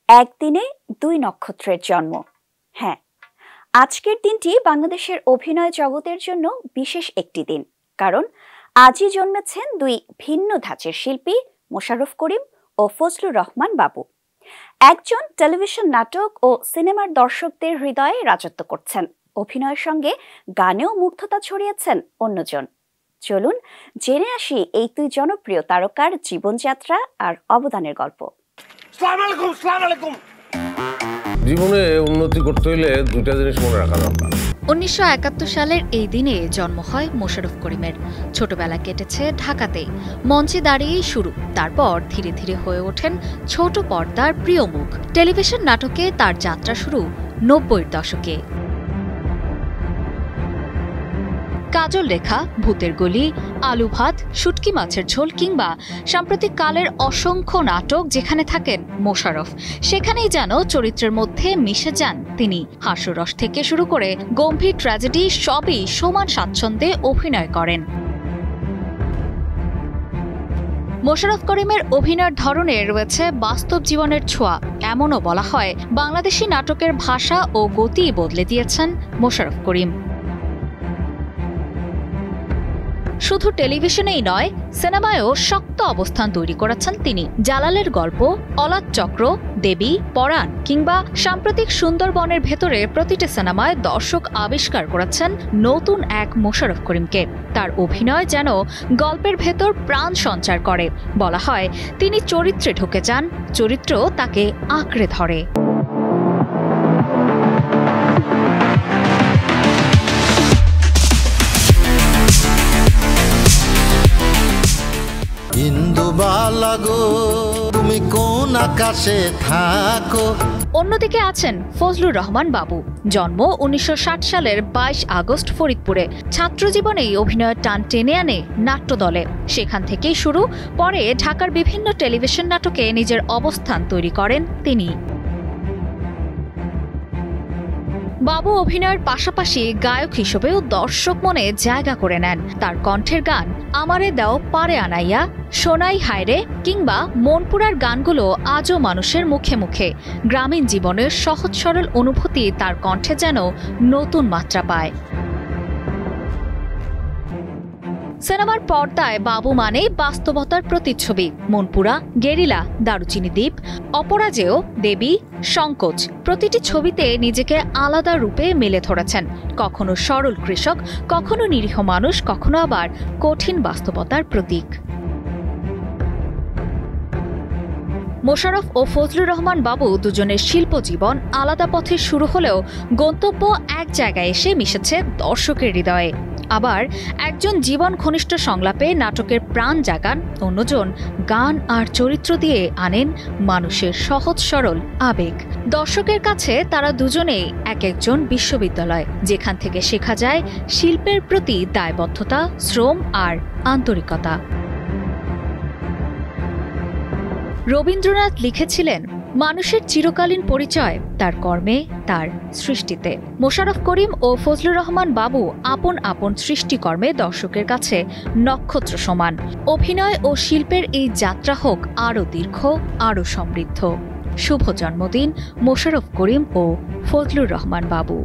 একদিনে দুই নক্ষত্রের জন্ম। হ্যাঁ, আজকের দিনটি বাংলাদেশের অভিনয় জগতের জন্য বিশেষ একটি দিন, কারণ আজই জন্মেছেন দুই ভিন্ন ধাঁচের শিল্পী মোশাররফ করিম ও ফজলুর রহমান বাবু। একজন টেলিভিশন নাটক ও সিনেমার দর্শকদের হৃদয়ে রাজত্ব করছেন, অভিনয়ের সঙ্গে গানেও মুগ্ধতা ছড়িয়েছেন অন্যজন। চলুন জেনে আসি এই দুই জনপ্রিয় তারকার জীবনযাত্রা আর অবদানের গল্প। জীবনে উন্নতি করতে হলে দুইটা জিনিস মনে রাখা দরকার। 1971 সালের এই দিনে জন্ম হয় মোশাররফ করিমের। ছোটবেলা কেটেছে ঢাকাতেই, মঞ্চে দাঁড়িয়েই শুরু। তারপর ধীরে ধীরে হয়ে ওঠেন ছোট পর্দার প্রিয় মুখ। টেলিভিশন নাটকে তার যাত্রা শুরু 90-এর দশকে। কাজল রেখা, ভূতের গলি, আলু ভাত, শুটকি মাছের ঝোল কিংবা সাম্প্রতিক কালের অসংখ্য নাটক যেখানে থাকেন মোশাররফ, সেখানেই যেন চরিত্রের মধ্যে মিশে যান তিনি। হাস্যরস থেকে শুরু করে গম্ভীর ট্র্যাজেডি সবই সমান স্বাচ্ছন্দ্যে অভিনয় করেন। মোশাররফ করিমের অভিনয়ের ধরনে রয়েছে বাস্তব জীবনের ছোঁয়া। এমনও বলা হয়, বাংলাদেশি নাটকের ভাষা ও গতি বদলে দিয়েছেন মোশাররফ করিম। শুধু টেলিভিশনেই নয়, সিনেমায়ও শক্ত অবস্থান তৈরি করেছেন তিনি। জালালের গল্প, অলাদ চক্র, দেবী, পরাণ কিংবা সাম্প্রতিক সুন্দরবনের ভেতরে প্রতিটি সিনেমায় দর্শক আবিষ্কার করেছেন নতুন এক মোশাররফ করিমকে। তার অভিনয় যেন গল্পের ভেতর প্রাণ সঞ্চার করে। বলা হয়, তিনি চরিত্রে ঢুকে যান, চরিত্র তাকে আঁকড়ে ধরে। তুমি কোন আকাশে থাকো। অন্যদিকে আছেন ফজলুর রহমান বাবু। জন্ম 1960 সালের 22 আগস্ট ফরিদপুরে। ছাত্রজীবনেই অভিনয়ের টান টেনে আনে নাট্যদলে। সেখান থেকেই শুরু। পরে ঢাকার বিভিন্ন টেলিভিশন নাটকে নিজের অবস্থান তৈরি করেন তিনি। বাবু অভিনয়ের পাশাপাশি গায়ক হিসেবেও দর্শক মনে জায়গা করে নেন। তার কণ্ঠের গান আমারে দাও পারে আনাইয়া, সোনাই হায়রে কিংবা মনপুরার গানগুলো আজও মানুষের মুখে মুখে। গ্রামীণ জীবনের সহজ সরল অনুভূতি তার কণ্ঠে যেন নতুন মাত্রা পায়। সিনেমার পর্দায় বাবু মানে বাস্তবতার প্রতিচ্ছবি। মনপুরা, গেরিলা, দারুচিনি দ্বীপ, অপরাজেয়, দেবী, সংকোচ, প্রতিটি ছবিতে নিজেকে আলাদা রূপে মেলে ধরেছেন। কখনো সরল কৃষক, কখনো নিরীহ মানুষ, কখনো আবার কঠিন বাস্তবতার প্রতীক। মোশাররফ ও ফজলুর রহমান বাবু দুজনের শিল্প জীবন আলাদা পথে শুরু হলেও গন্তব্য এক জায়গায় এসে মিশেছে দর্শকের হৃদয়ে। আবার একজন জীবন ঘনিষ্ঠ সংলাপে নাটকের প্রাণ জাগান, অন্যজন গান আর চরিত্র দিয়ে আনেন মানুষের সহজ সরল আবেগ। দর্শকের কাছে তারা দুজনেই এক একজন বিশ্ববিদ্যালয়, যেখান থেকে শেখা যায় শিল্পের প্রতি দায়বদ্ধতা, শ্রম আর আন্তরিকতা। রবীন্দ্রনাথ লিখেছিলেন, মানুষের চিরকালীন পরিচয় তার কর্মে, তার সৃষ্টিতে। মোশাররফ করিম ও ফজলুর রহমান বাবু আপন আপন সৃষ্টিকর্মে দর্শকের কাছে নক্ষত্র সমান। অভিনয় ও শিল্পের এই যাত্রা হোক আরও দীর্ঘ, আরও সমৃদ্ধ। শুভ জন্মদিন মোশাররফ করিম ও ফজলুর রহমান বাবু।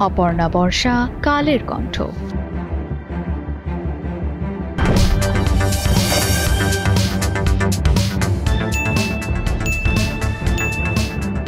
অপর্ণা বর্ষা, কালের কণ্ঠ।